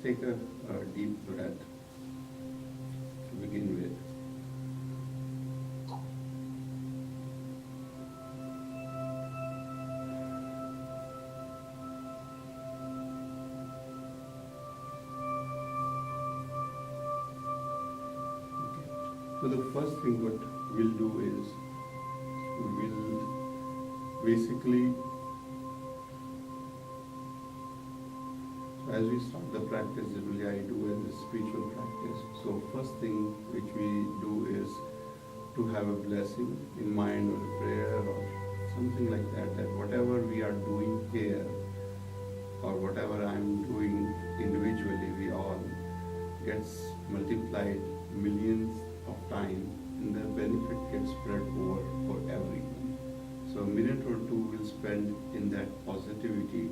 take a deep breath to begin with. So the first thing what we'll do is we'll basically, so as we start the practice, generally I do as a spiritual practice. So first thing which we do is to have a blessing in mind or a prayer or something like that, that whatever we are doing here or whatever I'm doing individually, we all gets multiplied millions of times and the benefit gets spread over for everyone. So a minute or two we'll spend in that positivity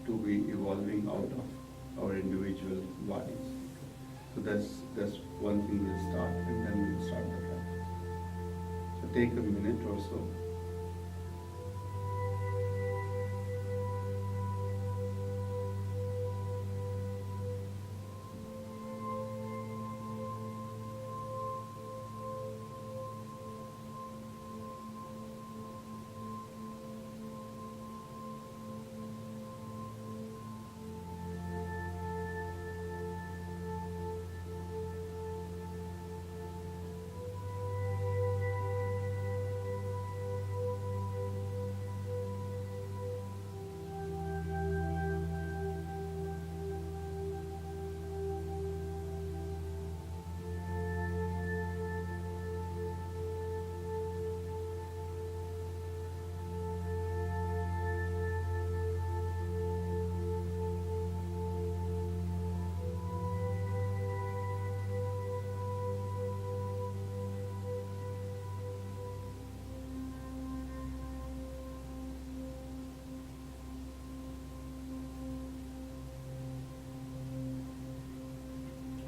to be evolving out of our individual bodies. So that's one thing we'll start, and then we'll start the practice. So take a minute or so.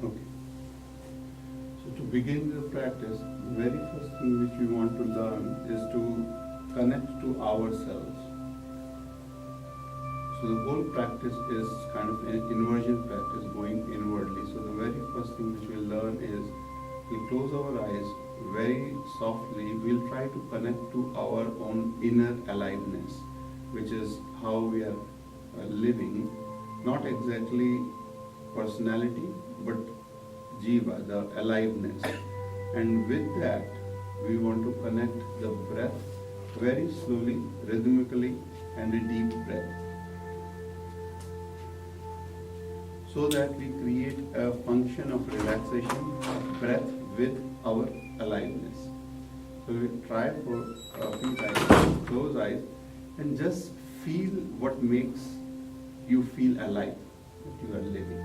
Okay. So to begin the practice, the very first thing which we want to learn is to connect to ourselves. So the whole practice is kind of an inversion practice, going inwardly. So the very first thing which we'll learn is we close our eyes very softly. We'll try to connect to our own inner aliveness, which is how we are living, not exactly personality, but jiva, the aliveness. And with that, we want to connect the breath very slowly, rhythmically, and a deep breath, so that we create a function of relaxation of breath with our aliveness. So we try for a few times, close eyes, and just feel what makes you feel alive, that you are living.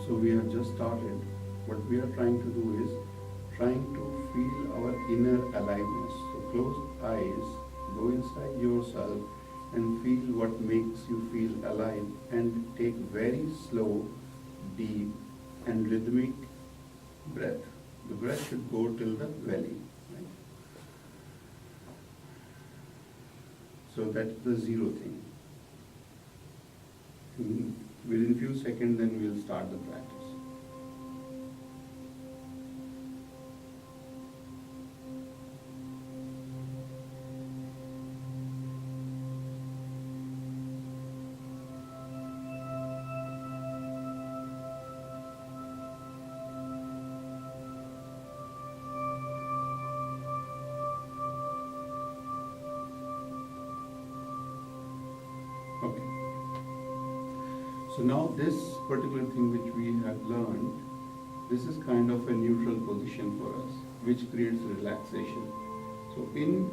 So we have just started. What we are trying to do is trying to feel our inner aliveness. So close eyes, go inside yourself and feel what makes you feel alive, and take very slow, deep and rhythmic breath. The breath should go till the belly. Right? So that's the zero thing. Within few seconds, then we'll start the practice. So now this particular thing which we have learned, this is kind of a neutral position for us, which creates relaxation. So in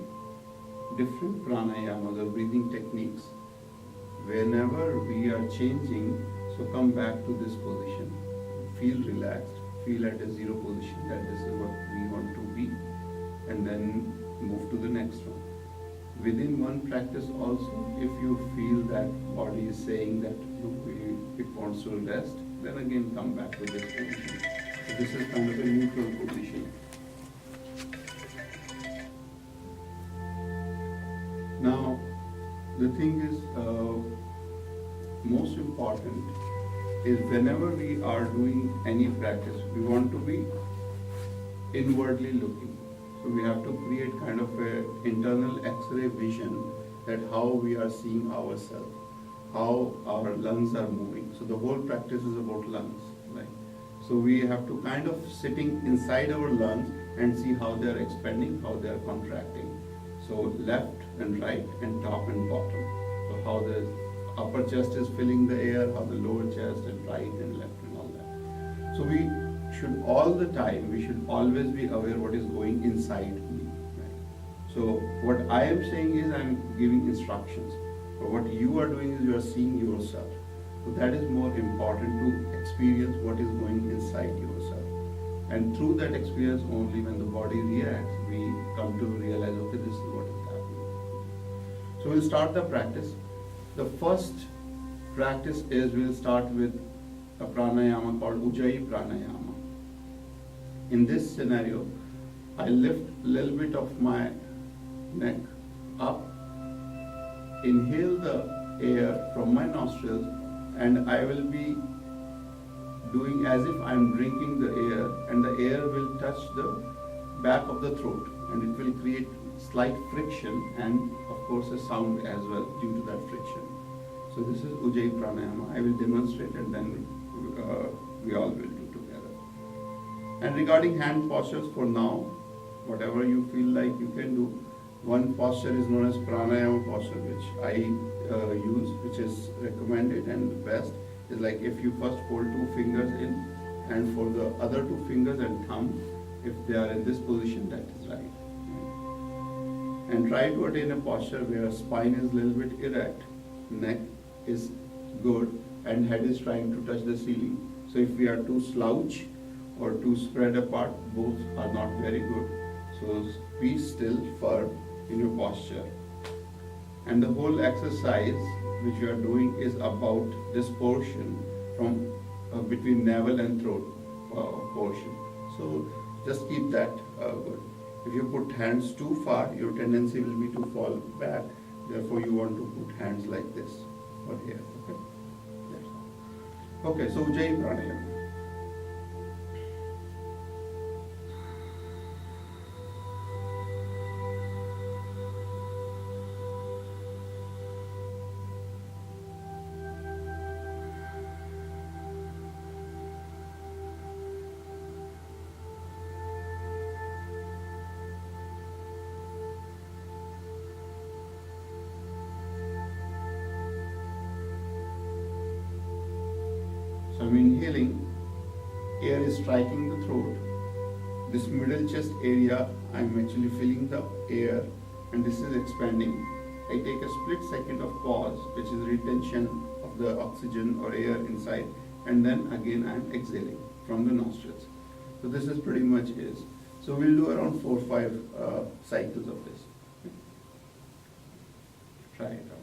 different pranayamas or breathing techniques, whenever we are changing, so come back to this position, feel relaxed, feel at a zero position that this is what we want to be, and then move to the next one. Within one practice also, if you feel that body is saying that it wants to rest, then again come back to this position. So this is kind of a neutral position. Now, the thing is, most important is whenever we are doing any practice, we want to be inwardly looking. So we have to create kind of a internal X-ray vision that how we are seeing ourselves, how our lungs are moving. So the whole practice is about lungs, right? So we have to kind of sitting inside our lungs and see how they are expanding, how they are contracting. So left and right and top and bottom. So how the upper chest is filling the air, how the lower chest and right and left and all that. So we should all the time, we should always be aware what is going inside me. Right? So what I am saying is I am giving instructions. But what you are doing is you are seeing yourself. So that is more important to experience what is going inside yourself. And through that experience only when the body reacts, we come to realize, okay, this is what is happening. So we'll start the practice. The first practice is we'll start with a pranayama called Ujjayi Pranayama. In this scenario, I lift a little bit of my neck up, inhale the air from my nostrils, and I will be doing as if I am drinking the air, and the air will touch the back of the throat, and it will create slight friction and of course a sound as well due to that friction. So this is Ujjayi Pranayama. I will demonstrate and then we all will do together. And regarding hand postures for now, whatever you feel like you can do. One posture is known as Pranayama posture, which I use, which is recommended and the best is like if you first fold two fingers in, and for the other two fingers and thumb, if they are in this position, that is right. And try to attain a posture where spine is a little bit erect, neck is good, and head is trying to touch the ceiling. So if we are too slouch or too spread apart, both are not very good. So be still, firm in your posture. And the whole exercise which you are doing is about this portion from between navel and throat portion. So just keep that good. If you put hands too far, your tendency will be to fall back. Therefore, you want to put hands like this or here. Okay. Yes. Okay. So Ujjayi Pranayama. So I'm inhaling, air is striking the throat. This middle chest area, I'm actually feeling the air and this is expanding. I take a split second of pause, which is retention of the oxygen or air inside, and then again I'm exhaling from the nostrils. So this is pretty much is. So we'll do around 4 or 5 cycles of this. Try it out.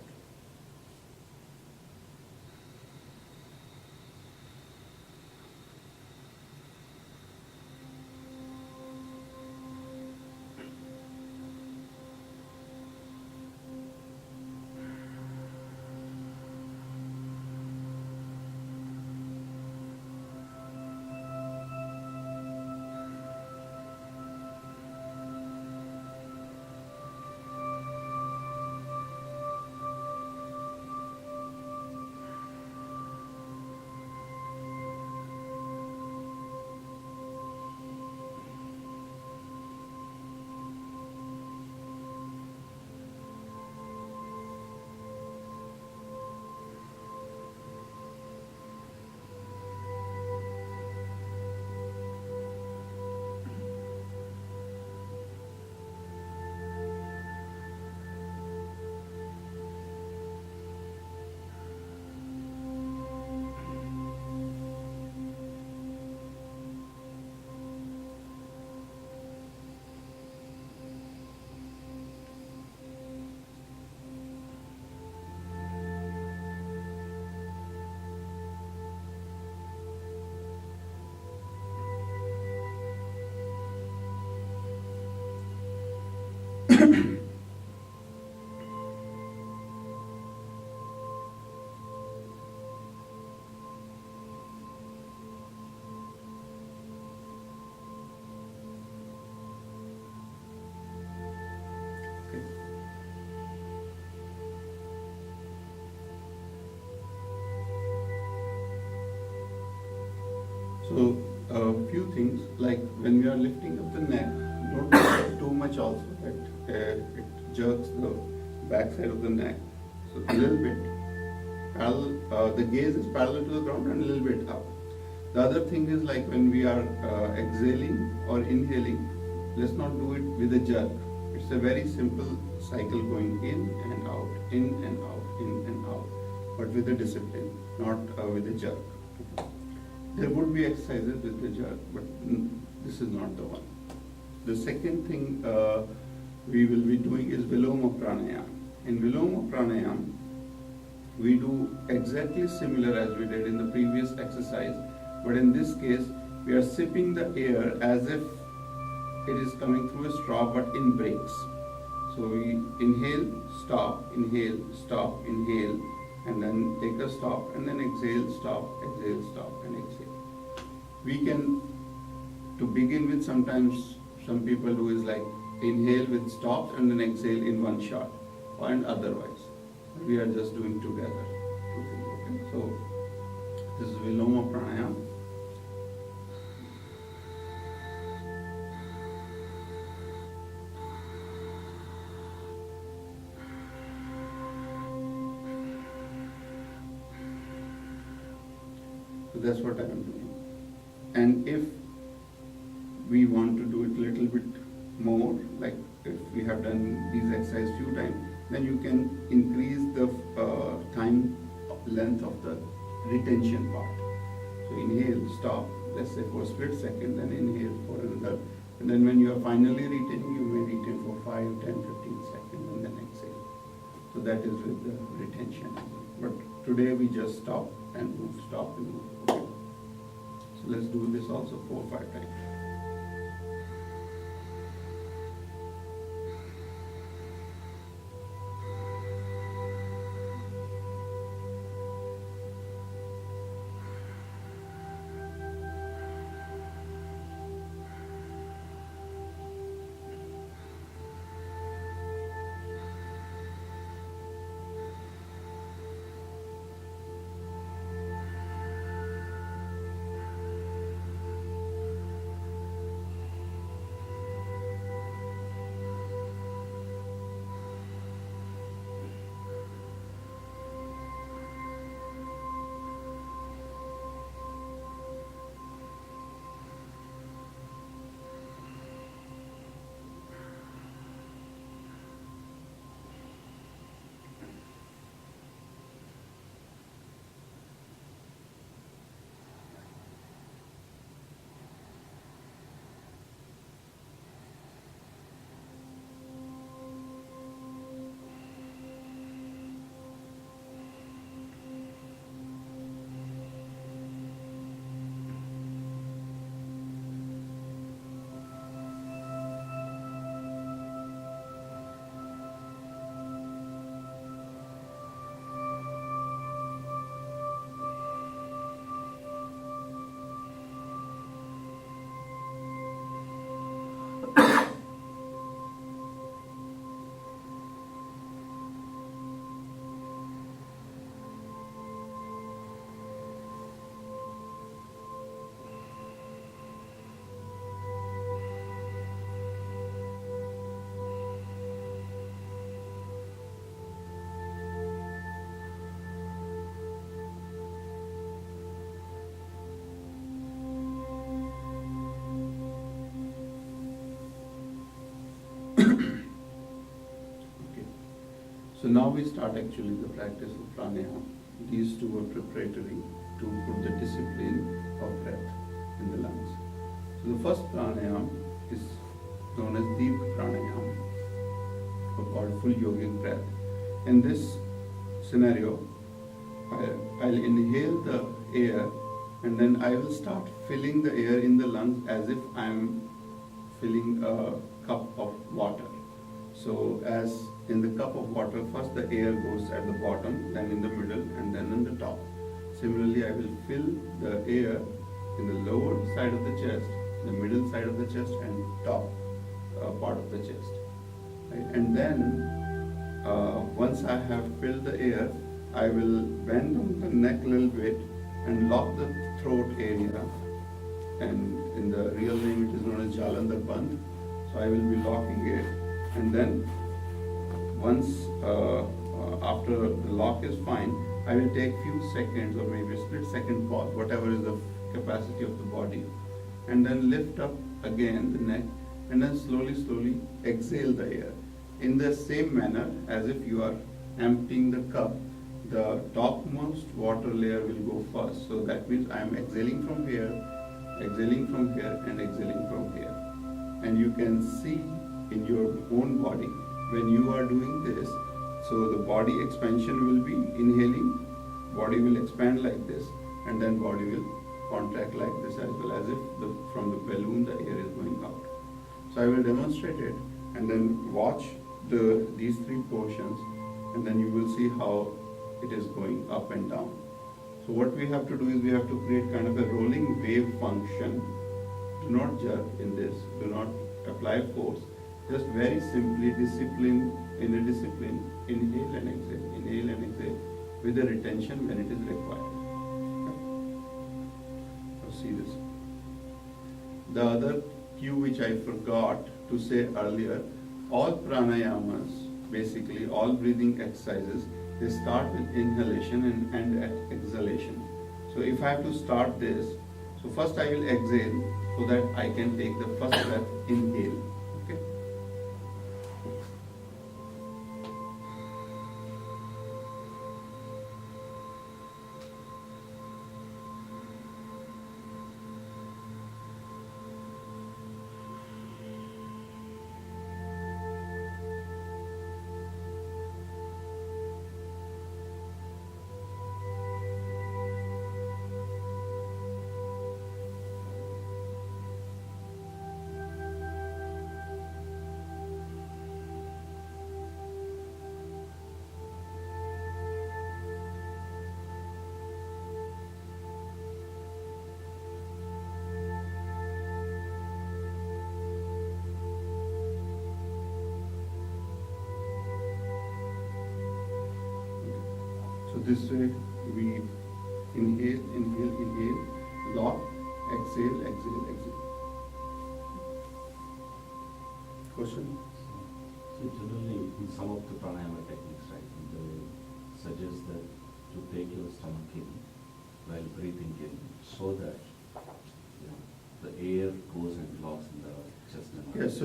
So a few things, like when we are lifting up the neck, don't lift it too much also, that it jerks the back side of the neck. So a little bit, the gaze is parallel to the ground and a little bit up. The other thing is, like when we are exhaling or inhaling, let's not do it with a jerk. It's a very simple cycle going in and out, in and out, in and out, but with a discipline, not with a jerk. There would be exercises with the jerk, but this is not the one. The second thing we will be doing is Viloma Pranayam. In Viloma Pranayam, we do exactly similar as we did in the previous exercise, but in this case, we are sipping the air as if it is coming through a straw, but in breaks. So we inhale, stop, inhale, stop, inhale, and then take a stop, and then exhale, stop, and exhale. We can, to begin with, sometimes some people do is like inhale with stops and then exhale in one shot, and otherwise. We are just doing together. Okay? So this is Viloma Pranayam. So that's what I am doing. And if we want to do it a little bit more, like if we have done these exercises few times, then you can increase the time length of the retention part. So inhale, stop, let's say for a split second, then inhale for another. And then when you are finally retaining, you may retain for 5, 10, 15 seconds and then exhale. So that is with the retention. But today we just stop and move, stop and move. Okay. So let's do this also 4 or 5 times. So now we start actually the practice of pranayama. These two are preparatory to put the discipline of breath in the lungs. So the first pranayama is known as deep pranayama, or called full yogic breath. In this scenario, I'll inhale the air and then I will start filling the air in the lungs as if I'm filling a cup of water. So as in the cup of water, first the air goes at the bottom, then in the middle, and then in the top. Similarly, I will fill the air in the lower side of the chest, the middle side of the chest, and top part of the chest. Right? And then once I have filled the air, I will bend on the neck a little bit and lock the throat area and in the real name it is known as Jalandhar Bandh. So I will be locking it, and then once after the lock is fine, I will take few seconds or maybe a split second pause, whatever is the capacity of the body, and then lift up again the neck, and then slowly exhale the air in the same manner as if you are emptying the cup. The topmost water layer will go first, so that means I am exhaling from here, exhaling from here, and exhaling from here. And you can see in your own body when you are doing this, so the body expansion will be inhaling, body will expand like this, and then body will contract like this, as well as if from the balloon the air is going out. So I will demonstrate it, and then watch these three portions, and then you will see how it is going up and down. So what we have to do is we have to create kind of a rolling wave function. Do not jerk in this, do not apply force, just very simply discipline, inhale and exhale with the retention when it is required. Okay. So see this. The other cue which I forgot to say earlier, all pranayamas, basically all breathing exercises, they start with inhalation and end at exhalation. So if I have to start this, so first I will exhale so that I can take the first breath, inhale. Okay. So this way we inhale, lock, exhale. Question? So generally, in some of the pranayama techniques, right, they suggest that to take your stomach in while breathing in, so that the air goes and locks in the chest and Yes, so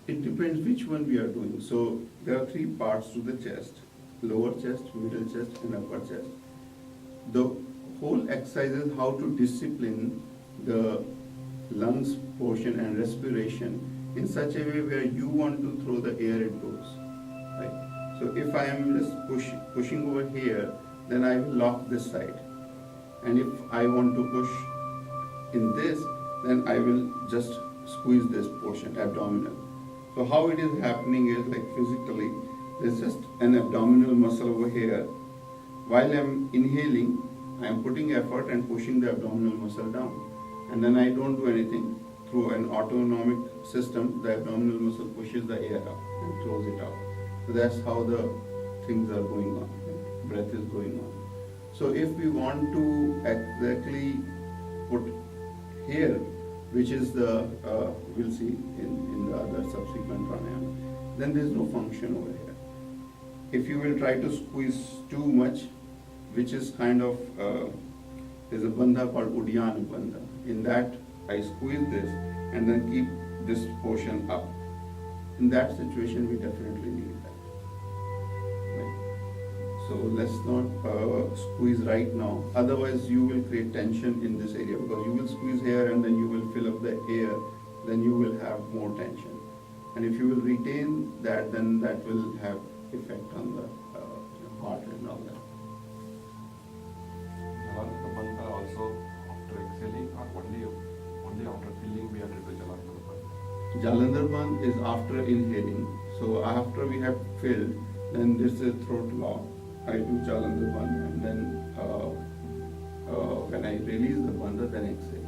it depends which one we are doing. So there are three parts to the chest: lower chest, middle chest, and upper chest. The whole exercise is how to discipline the lungs portion and respiration in such a way where you want to throw the air, it goes. Right? So if I am just pushing over here, then I will lock this side. And if I want to push in this, then I will just squeeze this portion, abdominal. So how it is happening is like physically, there's just an abdominal muscle over here. While I'm inhaling, I'm putting effort and pushing the abdominal muscle down. And then I don't do anything. Through an autonomic system, the abdominal muscle pushes the air up and throws it out. So that's how the things are going on, right? Breath is going on. So if we want to exactly put here, which is the, we'll see in the other subsequent pranayama, then there's no function over here. If you will try to squeeze too much, which is kind of, there's a bandha called Uddiyana bandha. In that, I squeeze this and then keep this portion up. In that situation, we definitely need that. Right? So let's not squeeze right now. Otherwise, you will create tension in this area, because you will squeeze here and then you will fill up the air. Then you will have more tension. And if you will retain that, then that will have effect on the heart and all that. Jalandhar Bandha also after exhaling, or only after filling we have to do Jalandhar Bandha? Jalandhar Bandh is after inhaling. So after we have filled, then this is throat lock. I do Jalandhar Bandh, and then when I release the bandha, then exhale.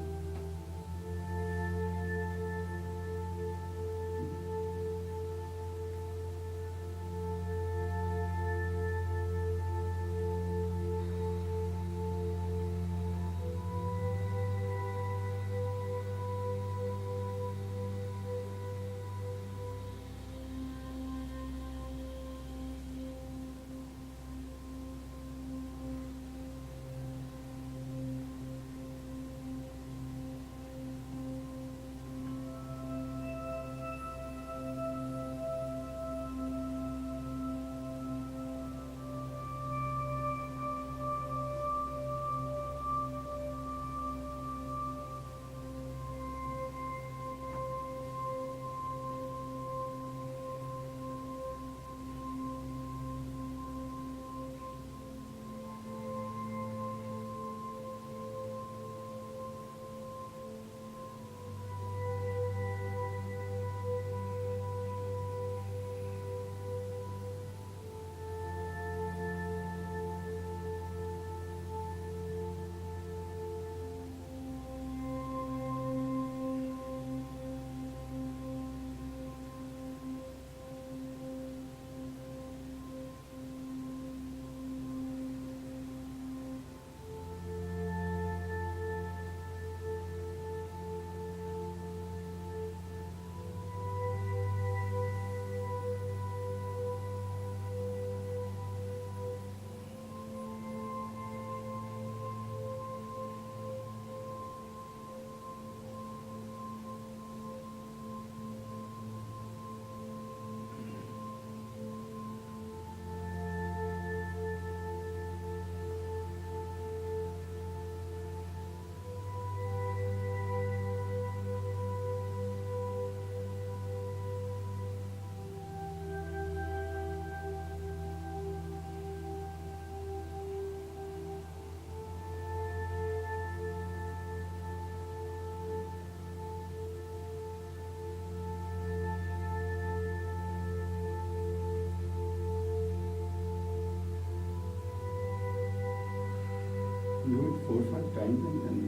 Do it 4-5 times and then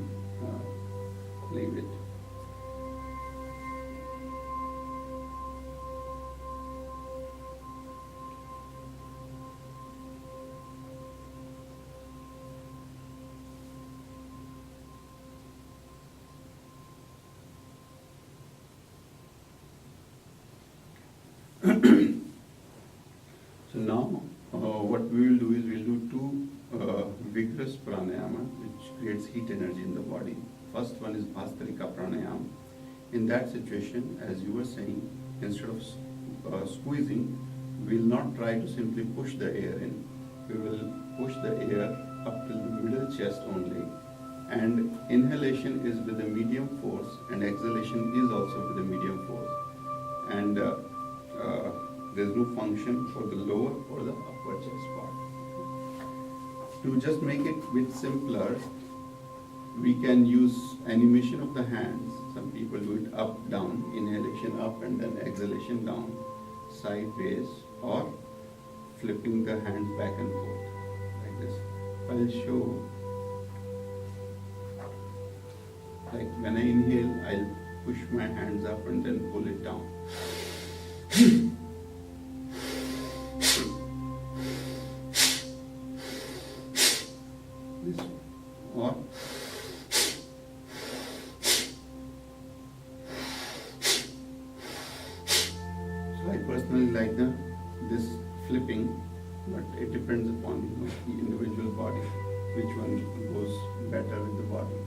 leave it. So now, what we will do is we'll do two vigorous pranayama, which creates heat energy in the body. First one is Bhastrika pranayama. In that situation, as you were saying, instead of squeezing, we'll not try to simply push the air in. We will push the air up till the middle chest only. And inhalation is with a medium force, and exhalation is also with a medium force. And there's no function for the lower or the upper chest part. To just make it a bit simpler, we can use animation of the hands. Some people do it up, down, inhalation up and then exhalation down, sideways, or flipping the hands back and forth, like this. I'll show, like when I inhale, I'll push my hands up and then pull it down. This or so I personally like this flipping, but it depends upon the individual body, which one goes better with the body.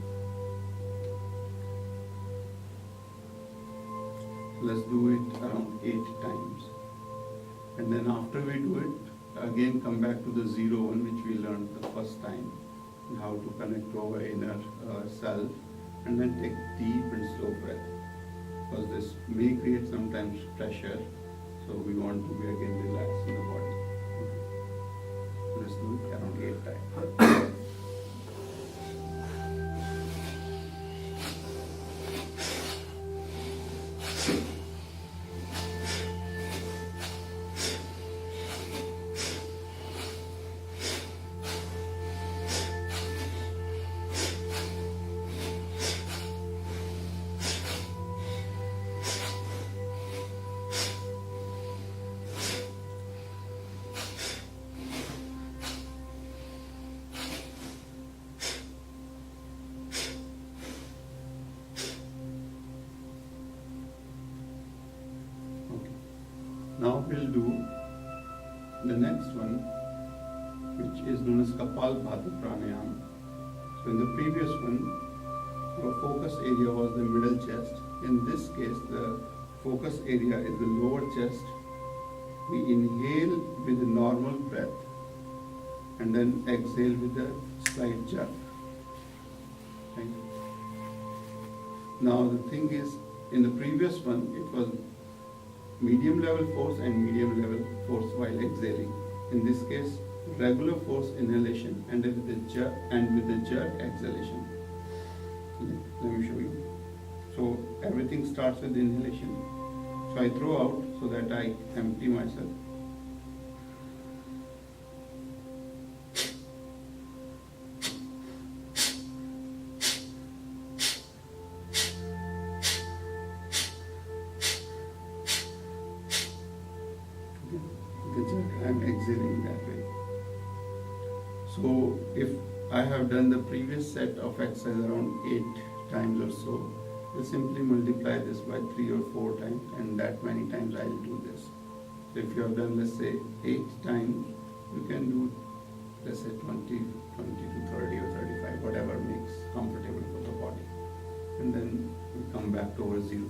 Let's do it around 8 times. And then after we do it, again come back to the 0 one which we learned the first time, how to connect to our inner self, and then take deep and slow breath. Because this may create sometimes pressure, so we want to be again relaxed in the body. Okay. Let's do it around 8 times. Now we'll do the next one, which is known as Kapalbhati Pranayama. So in the previous one, our focus area was the middle chest. In this case, the focus area is the lower chest. We inhale with a normal breath and then exhale with a slight jerk. Right? Now the thing is, in the previous one, it was medium level force and medium level force while exhaling. In this case, regular force inhalation and with the jerk exhalation. Let me show you. So everything starts with inhalation. So I throw out so that I empty myself. I'm exhaling that way. So if I have done the previous set of exercise around 8 times or so, we'll simply multiply this by 3 or 4 times, and that many times I'll do this. So if you have done, let's say, 8 times, you can do, let's say, 20 to 30 or 35, whatever makes comfortable for the body. And then we come back to our 0